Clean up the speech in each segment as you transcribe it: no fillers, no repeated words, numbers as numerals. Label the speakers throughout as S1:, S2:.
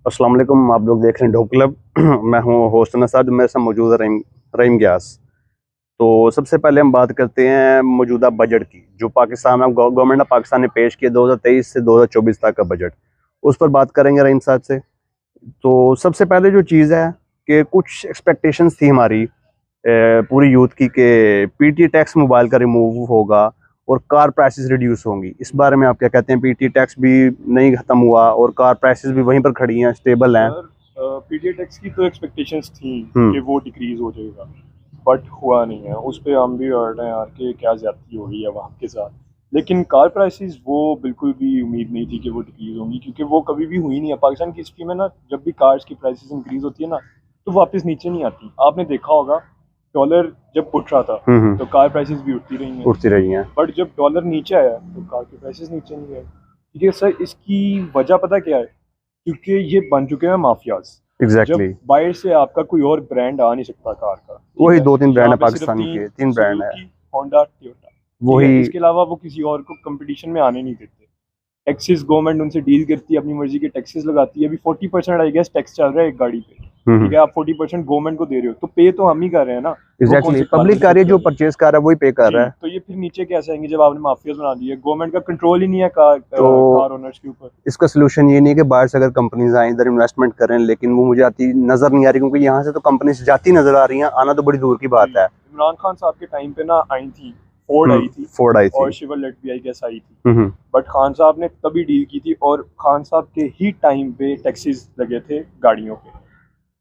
S1: अस्सलाम वालेकुम, आप लोग देख रहे हैं ढोक क्लब। मैं हूँ होस्ट नसाद, मेरे साथ मौजूद है रहीम ग्यास। तो सबसे पहले हम बात करते हैं मौजूदा बजट की, जो पाकिस्तान में गवर्नमेंट ऑफ पाकिस्तान ने पेश किया 2023 से 2024 तक का बजट, उस पर बात करेंगे रहीम साहब से। तो सबसे पहले जो चीज़ है कि कुछ एक्सपेक्टेशंस थी हमारी पूरी यूथ की कि पीटी टैक्स मोबाइल का रिमूव होगा और कार प्राइसेस रिड्यूस होंगी। इस बारे में आप क्या कहते हैं? पीटी टैक्स भी नहीं ख़त्म हुआ और कार प्राइसेस भी वहीं पर खड़ी हैं, स्टेबल हैं।
S2: पीटी टैक्स की तो एक्सपेक्टेशंस थी कि वो डिक्रीज हो जाएगा, बट हुआ नहीं है। उस पर हम भी अर्ड हैं यार कि क्या ज़्यादती हो गई है वहाँ के साथ। लेकिन कार प्राइसेस वो बिल्कुल भी उम्मीद नहीं थी कि वो डिक्रीज होंगी, क्योंकि वो कभी भी हुई नहीं है पाकिस्तान की हिस्ट्री में ना। जब भी कार्स की प्राइसेस इंक्रीज होती है ना, तो वापस नीचे नहीं आती। आपने देखा होगा, डॉलर जब उठ रहा था तो कार प्राइसेस भी उठती रही हैं, बट जब डॉलर नीचे आया तो कार की प्राइसेस नीचे नहीं आई। ठीक है सर, इसकी वजह पता क्या है? क्योंकि ये बन चुके हैं माफियाज।
S1: एग्जैक्टली।
S2: जब बाहर से आपका कोई और ब्रांड आ नहीं सकता कार का,
S1: वही 2-3 ब्रांड है पाकिस्तान के, 3 ब्रांड है,
S2: होंडा, टोयोटा,
S1: वही।
S2: इसके अलावा वो किसी और को कंपटीशन में आने नहीं देते। टैक्सेस गवर्नमेंट उनसे डील करती है, अपनी मर्जी के टैक्सेस लगाती है। अभी 40% आई गेस टैक्स चल रहा है एक गाड़ी पे। ठीक है, आप 40% गवर्नमेंट को दे रहे हो, तो पे तो हम ही कर रहे हैं ना।
S1: एग्जैक्टली, पब्लिक कर रही है, जो परचेज कर रहा है वही पे कर रहा है।
S2: तो ये फिर नीचे कैसे आएंगे जब आपने माफियाज बना दिए? गवर्नमेंट का कंट्रोल ही नहीं है कार ओनर्स के ऊपर।
S1: इसका सोल्यूशन ये नहीं है कि बाहर से अगर कंपनीज आए इधर इन्वेस्टमेंट करें, लेकिन वो मुझे आती नजर नहीं आ रही, क्योंकि यहाँ से तो कंपनीज जाती नजर आ रही हैं, आना तो बड़ी दूर की बात है।
S2: इमरान खान साहब के टाइम पे ना आई थी, फोर्ड आई थी और शिवरलेट भी आई गेस आई थी। बट खान साहब ने तभी डील की थी, और खान साहब के ही टाइम पे टैक्सेस लगे थे गाड़ियों पे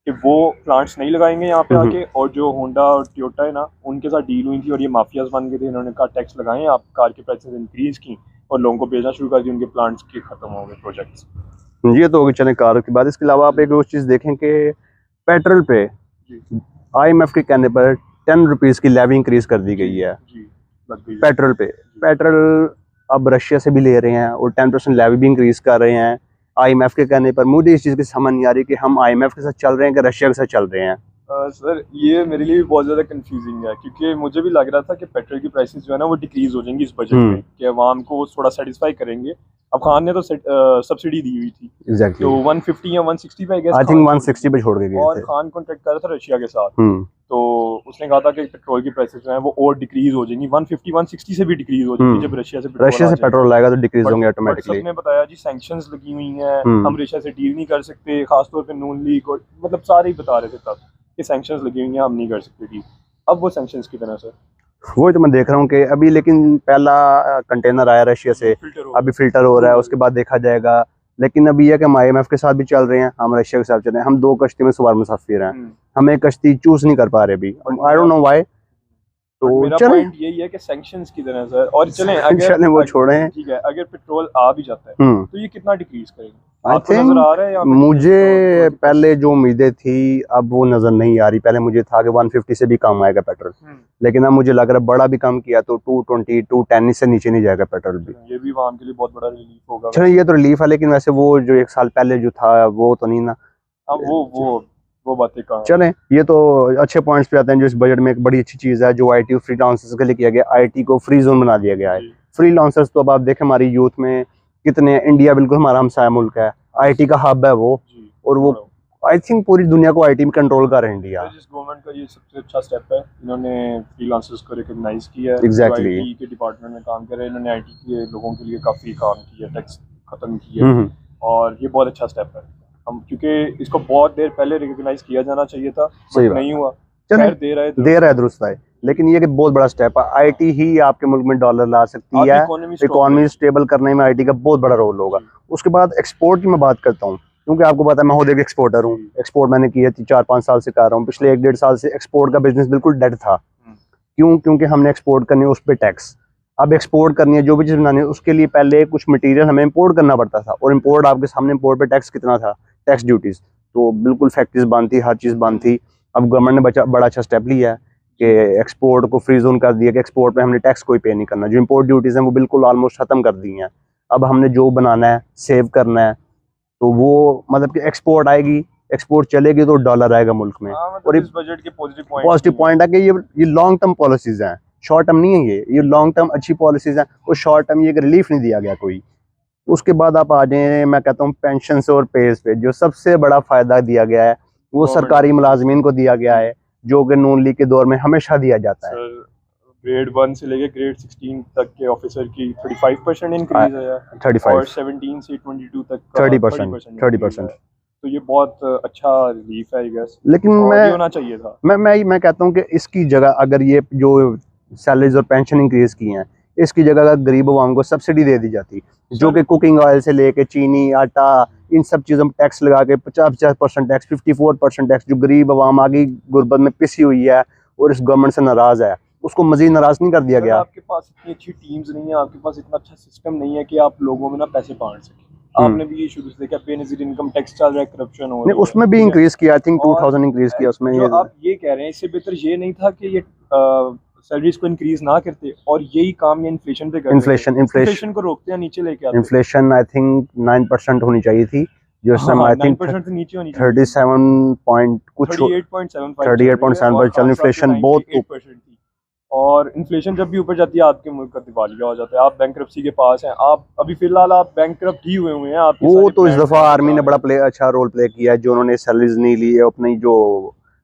S2: कि वो प्लांट्स नहीं लगाएंगे यहाँ पे आके। और जो होंडा और टोयोटा है ना, उनके साथ डील हुई थी और ये माफियाज बन गए थे। इन्होंने कहा टैक्स लगाएं आप, कार के प्राइसेस इंक्रीज की और लोगों को भेजना शुरू कर दिया। उनके प्लांट्स के खत्म हो गए प्रोजेक्ट्स।
S1: ये तो होगी चले कार की बात। इसके अलावा आप एक और चीज़ देखें कि पेट्रोल पे IMF के कहने पर 10 रुपीज़ की लेवी इंक्रीज कर दी गई है पेट्रोल पे। पेट्रोल अब रशिया से भी ले रहे हैं और 10% लेवी भी इंक्रीज कर रहे हैं IMF के कहने पर। मुझे इस चीज़ की समझ नहीं आ रही कि हम IMF के साथ चल रहे हैं कि रशिया के साथ चल रहे हैं।
S2: सर, ये मेरे लिए भी बहुत ज़्यादा कंफ्यूजिंग है, क्योंकि मुझे भी लग रहा था कि पेट्रोल की प्राइसेस जो है ना वो डिक्रीज हो जाएंगी इस बजट में, कि अवाम को थोड़ा सेटिस्फाई करेंगे। अब खान ने तो सब्सिडी दी हुई थी,
S1: एग्जैक्टली,
S2: तो 150 या 160 पे
S1: आई थिंक 160 पे छोड़ के गए
S2: और
S1: थे।
S2: खान कॉन्ट्रैक्ट कर रहा था रशिया के साथ। तो उसने कहा था कि पेट्रोल की प्राइसेस जो है वो और डिक्रीज हो जाएंगी, 150-160 से भी डिक्रीज हो जाएंगी जब रशिया से
S1: पेट्रोल आएगा तो डिक्रीज होंगे ऑटोमेटिकली।
S2: सबने बताया जी सैंक्शंस लगी हुई हैं, हम रशिया से डील नहीं कर सकते, खासतौर पे नून लीग और मतलब सारे ही बता रहे थे तब कि सैंक्शंस लगी हुई हैं, हम नहीं कर सकते डील। अब वो सैंक्शंस की तरह सर
S1: वही तो मैं देख रहा हूँ कि अभी, लेकिन पहला कंटेनर आया रशिया से, अभी फिल्टर हो रहा है, उसके बाद देखा जाएगा। लेकिन अभी यह कि हम IMF के साथ भी चल रहे हैं, हम रशिया के साथ चल रहे हैं, हम 2 कश्ती में सवार मुसाफिर हैं, हम एक कश्ती चूज नहीं कर पा रहे अभी। I don't know why. तो
S2: मेरा पॉइंट यही है कि सैंक्शंस की तरह सर। और चलें, अगर
S1: वो छोड़ें,
S2: ठीक है, अगर पेट्रोल आ भी जाता है तो ये कितना डिक्रीज करेगा?
S1: आई थिंक मुझे पहले जो उम्मीदें थी अब वो नजर नहीं आ रही। पहले मुझे था कि 150 से भी कम आएगा पेट्रोल, लेकिन अब मुझे लग रहा है बड़ा भी कम किया तो 220 210 से नीचे नहीं जाएगा पेट्रोल भी।
S2: ये भी आवाम के लिए बहुत बड़ा रिलीफ होगा।
S1: चलो, ये तो रिलीफ है, लेकिन वैसे वो जो 1 साल पहले जो था वो तो नहीं ना।
S2: अब वो बातें कहाँ?
S1: चलें, ये तो अच्छे पॉइंट्स पे आते हैं। जो इस बजट में एक बड़ी अच्छी चीज़ है, जो IT फ्रीलांसर्स के लिए किया गया, IT को फ्री जोन बना दिया गया है। फ्रीलांसर्स तो अब आप देखें हमारी यूथ में कितने, इंडिया बिल्कुल हमारा हमसाया मुल्क है, IT का हब है वो, और वो आई थिंक पूरी दुनिया को IT में कंट्रोल कर रहे हैं इंडिया।
S2: जिस गवर्नमेंट का ये सबसे अच्छा स्टेप है, इन्होंने फ्रीलांसर्स को रिकॉग्नाइज किया है।
S1: एग्जैक्टली,
S2: IT के डिपार्टमेंट में काम कर रहे हैं, इन्होंने IT के लोगों के लिए काफ़ी काम किया, टैक्स खत्म किया, और ये बहुत अच्छा स्टेप है। हम क्योंकि इसको बहुत देर पहले रिकॉग्नाइज किया जाना चाहिए था, नहीं हुआ। दे रहा है
S1: दुरुस्त है, लेकिन ये कि बहुत बड़ा स्टेप है। IT ही आपके मुल्क में डॉलर ला सकती है, इकोनॉमी स्टेबल करने में IT का बहुत बड़ा रोल होगा। उसके बाद एक्सपोर्ट की मैं बात करता हूँ, क्योंकि आपको पता है मैं खुद एक एक्सपोर्टर हूँ। एक्सपोर्ट मैंने किया 4-5 साल से कर रहा हूँ। पिछले 1-1.5 साल से एक्सपोर्ट का बिजनेस बिल्कुल डेड था। क्यों? क्योंकि हमने एक्सपोर्ट करनी है, उस पर टैक्स। अब एक्सपोर्ट करनी है, जो भी चीज़ बनानी है, उसके लिए पहले कुछ मटेरियल हमें इंपोर्ट करना पड़ता था, और इंपोर्ट आपके सामने, इंपोर्ट पे टैक्स कितना था, टैक्स ड्यूटीज तो बिल्कुल फैक्ट्रीज बंद थी, हर चीज़ बंद थी। अब गवर्नमेंट ने बड़ा अच्छा स्टेप लिया है कि एक्सपोर्ट को फ्री जोन कर दिया कि एक्सपोर्ट पे हमने टैक्स कोई पे नहीं करना। जो इंपोर्ट ड्यूटीज़ हैं वो बिल्कुल ऑलमोस्ट ख़त्म कर दी हैं। अब हमने जो बनाना है, सेव करना है, तो वो मतलब कि एक्सपोर्ट आएगी, एक्सपोर्ट चलेगी तो डॉलर आएगा मुल्क में।
S2: और इस बजट के पॉजिटिव
S1: पॉइंट है कि ये लॉन्ग टर्म पॉलिसीज हैं, शॉर्ट टर्म नहीं है, ये लॉन्ग टर्म अच्छी पॉलिसीज हैं, और शॉर्ट टर्म ये रिलीफ नहीं दिया गया कोई। उसके बाद आप आ जाए, मैं कहता हूँ पेंशन और पेज पे जो सबसे बड़ा फायदा दिया गया है वो सरकारी मुलाजमीन को दिया गया है, जो कि नून लीग के दौर में हमेशा दिया जाता है।
S2: ग्रेड 1 से लेके ग्रेड 16 तक के ऑफिसर की 35% इंक्रीज है,
S1: 35
S2: और 17 से 22 तक
S1: 30%।
S2: तो ये बहुत अच्छा रिलीफ है आई गेस,
S1: लेकिन मैं
S2: होना चाहिए था।
S1: मैं कहता हूँ कि इसकी जगह अगर ये जो सैलरीज और पेंशन इंक्रीज की हैं, इसकी जगह अगर गरीब आवाम को सब्सिडी दे दी जाती, जो कि कुकिंग ऑयल से लेके चीनी, आटा, इन सब चीज़ों पर टैक्स लगा के 50% टैक्स, 54% टैक्स, जो गरीब आवाम आगे गुर्बत में पिसी हुई है और इस गवर्नमेंट से नाराज़ है, उसको मजीद नाराज़ नहीं कर दिया गया।
S2: आपके पास इतनी अच्छी टीम्स नहीं है, आपके पास इतना अच्छा सिस्टम नहीं है कि आप लोगों में ना पैसे बांट सकें। आपने भी ये शुरू से देखा, बेनज़ीर इनकम टैक्स चल रहा है, करप्शन हो रही है, उसमें
S1: भी इंक्रीज किया, आई थिंक 2000 इंक्रीज किया उसमें।
S2: जो आप ये कह रहे हैं, इससे बेहतर ये नहीं था कि ये सैलरीज को इंक्रीज ना करते और यही काम ये इन्फ्लेशन पे करते, इन्फ्लेशन को रोकते हैं, नीचे लेके आते।
S1: इन्फ्लेशन आई थिंक 9% होनी चाहिए थी, जो इस समय आई थिंक
S2: 9% से नीचे होनी चाहिए,
S1: 37 पॉइंट कुछ 38.7 चल इन्फ्लेशन बहुत
S2: 8% थी। और इन्फ्लेशन जब भी ऊपर जाती है, आपके मुल्क का दिवालिया हो जाता है, आप बैंकरप्सी के पास हैं, आप अभी फिलहाल आप बैंकरप्ट ही हुए हैं। आप
S1: वो तो इस दफा आर्मी ने बड़ा अच्छा रोल प्ले किया है, जो उन्होंने सैलरीज नहीं ली है, अपनी जो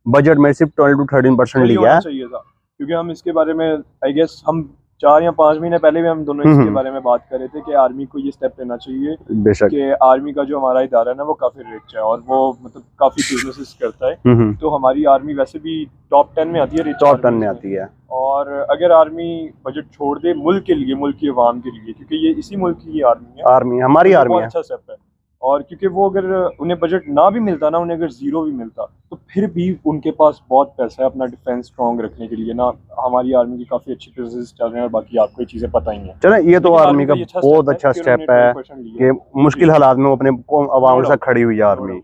S1: बजट में सिर्फ 12 to 13% लिया है।
S2: चाहिए था, क्योंकि हम इसके बारे में आई गेस हम 4 या 5 महीने पहले भी हम दोनों इसके बारे में बात कर रहे थे कि आर्मी को ये स्टेप लेना चाहिए,
S1: बेशक
S2: कि आर्मी का जो हमारा इदारा है ना वो काफी रिच है और वो मतलब काफी बिजनेसेस करता है, तो हमारी आर्मी वैसे भी टॉप 10 में आती है,
S1: टॉप 10 में आती है।
S2: और अगर आर्मी बजट छोड़ दे मुल्क के लिए, मुल्क की आवाम के लिए, क्योंकि ये इसी मुल्क की आर्मी है,
S1: हमारी आर्मी है,
S2: अच्छा स्टेप है। और क्योंकि वो अगर उन्हें बजट ना भी मिलता ना, उन्हें अगर जीरो भी मिलता, तो फिर भी उनके पास बहुत पैसा है अपना डिफेंस स्ट्रॉन्ग रखने के लिए ना। हमारी आर्मी की काफी अच्छी बिजनेस चल रहे हैं, और बाकी आपको ये चीजें पता ही हैं।
S1: चले, ये तो आर्मी का बहुत अच्छा स्टेप है कि मुश्किल हालात में वो अपने आवाम के साथ खड़ी हुई है आर्मी।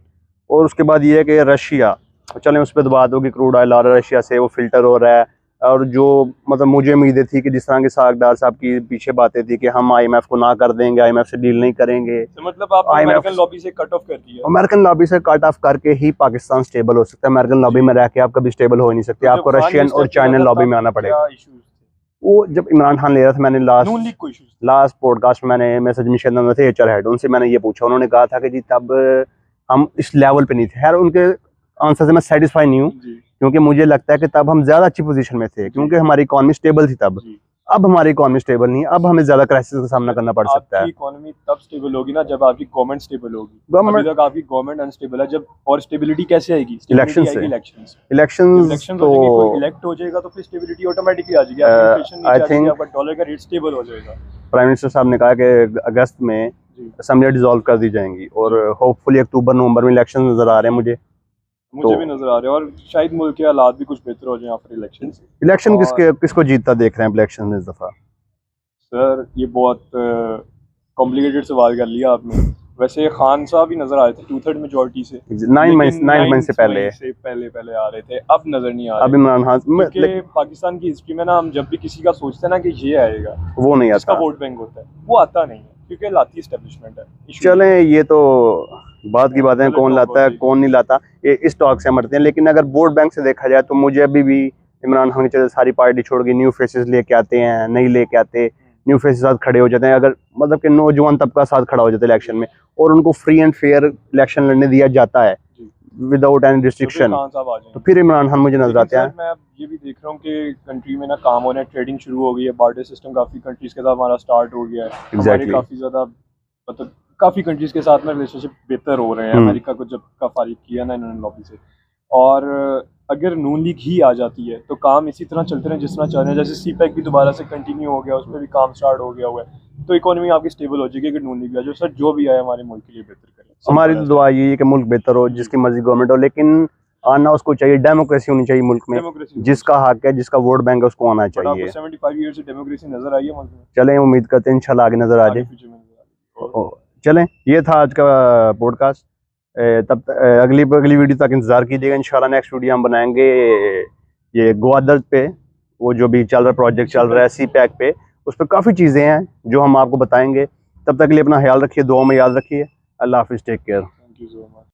S1: और उसके बाद ये है कि रशिया, चलें उस पर तो बात होगी, क्रूड ऑयल आ रहा है रशिया से, वो फिल्टर हो रहा है। और जो मतलब मुझे उम्मीदें थी कि जिस तरह की सागदार साहब की पीछे बातें थी कि हम IMF को ना कर देंगे, IMF से डील नहीं करेंगे,
S2: तो मतलब आप अमेरिकन लॉबी से कट ऑफ कर दिया।
S1: अमेरिकन लॉबी से कट ऑफ करके ही पाकिस्तान स्टेबल हो सकता है। अमेरिकन लॉबी में रह के आप कभी स्टेबल हो ही नहीं सकते, आपको रशियन और चाइना लॉबी में आना पड़ेगा। वो जब इमरान खान ले रहा था, मैंने लास्ट पॉडकास्ट में मैंने मैसेज में थे HR हेड, उनसे मैंने ये पूछा, उन्होंने कहा था कि जी तब हम इस लेवल पे नहीं थे। खैर उनके आंसर से मैं सेटिस्फाई नहीं हूँ, क्योंकि मुझे लगता है कि तब हम ज्यादा अच्छी पोजीशन में थे, क्योंकि हमारी इकोनॉमी स्टेबल थी तब। अब हमारी इकोनॉमी स्टेबल नहीं, अब हमें ज्यादा क्राइसिस का सामना करना पड़ सकता है।
S2: इकोनॉमी तब स्टेबल होगी ना जब आपकी गवर्नमेंट स्टेबल होगी। अभी तक आपकी गवर्नमेंट अनस्टेबल है, जब और स्टेबिलिटी कैसे आएगी?
S1: इलेक्शन तो
S2: इलेक्ट हो जाएगा तो फिर स्टेबिलिटी ऑटोमेटिकली आ जाएगी, आई थिंक आपका डॉलर का रेट स्टेबल हो जाएगा।
S1: प्राइम मिनिस्टर साहब ने कहा कि अगस्त में असेंबली डिसॉल्व कर दी जाएंगी, और होपफुली अक्टूबर नवंबर में इलेक्शन नजर आ रहे हैं मुझे
S2: भी नजर आ रहे हैं, और शायद मुल्क के हालात भी कुछ बेहतर हो जाए आफ्टर
S1: इलेक्शन। किसको जीतता देख रहे हैं इलेक्शन में इस दफा?
S2: सर ये बहुत कॉम्प्लिकेटेड सवाल कर लिया आपने। वैसे खान साहब ही नजर आ रहे थे 2/3 मेजोरिटी से,
S1: 9 महीने से पहले
S2: आ रहे थे, अब नजर नहीं आ रहे।
S1: अब इमरान खान,
S2: क्योंकि पाकिस्तान की हिस्ट्री में ना हम जब भी किसी का सोचते हैं ना कि ये आएगा,
S1: वो नहीं आता,
S2: इसका वोट बैंक होता है, वो आता नहीं है, क्योंकि लाती एस्टेब्लिशमेंट है।
S1: चलें, ये तो बात की बात है, कौन लाता है कौन नहीं लाता, ये इस टॉक से मरते हैं। लेकिन अगर वोट बैंक से देखा जाए तो मुझे अभी भी इमरान खान चले सारी पार्टी छोड़ के न्यू फेसेस लेके आते हैं, नहीं लेके आते, न्यू फेसेस साथ खड़े हो जाते हैं। अगर मतलब कि नौजवान तबका साथ खड़ा हो जाता है इलेक्शन में, और उनको फ्री एंड फेयर इलेक्शन लड़ने दिया जाता है विदाउट एनी रिस्ट्रिक्शन, तो फिर इमरान खान मुझे नजर आते हैं।
S2: मैं ये भी देख रहा हूँ कि कंट्री में ना काम होना है, ट्रेडिंग शुरू हो गई है, बार्टर सिस्टम काफी कंट्रीज के साथ हमारा स्टार्ट हो गया है। हमारे काफी ज्यादा मतलब काफी कंट्रीज के साथ में रिलेशनशिप बेहतर हो रहे हैं। अमेरिका को जब का फारिग किया ना इन्होंने लॉबी से, और अगर नून लीग ही आ जाती है तो काम इसी तरह चलते रहे जिस तरह चल रहे हैं। जैसे CPEC भी दोबारा से कंटिन्यू हो गया, उस पर भी काम स्टार्ट हो गया हुआ है, तो इकोनॉमी आपकी स्टेबल हो जाएगी। अगर नून लीग आ जाए, सर जो भी आए हमारे मुल्क के लिए बेहतर करे।
S1: हमारी तो दुआ यही है कि मुल्क बेहतर हो, जिसकी मर्जी गवर्नमेंट हो, लेकिन आना उसको चाहिए, डेमोक्रेसी होनी चाहिए मुल्क में, जिसका हक है, जिसका वोट बैंक है, उसको आना चाहिए।
S2: 75 ईयर से डेमोक्रेसी नजर आई है मुल्क में।
S1: चलें, उम्मीद करते हैं इंशाल्लाह आगे नजर आ जाए। चलें, ये था आज का पॉडकास्ट। तब अगली वीडियो तक इंतजार कीजिएगा। इंशाल्लाह नेक्स्ट वीडियो हम बनाएंगे ये ग्वादर पे, वो जो भी चल रहा प्रोजेक्ट चल रहा है CPEC पे, उस पर काफ़ी चीज़ें हैं जो हम आपको बताएंगे। तब तक के लिए अपना ख्याल रखिए, दुआ में याद रखिए। अल्लाह हाफिज़, take care.
S2: Thank you so much.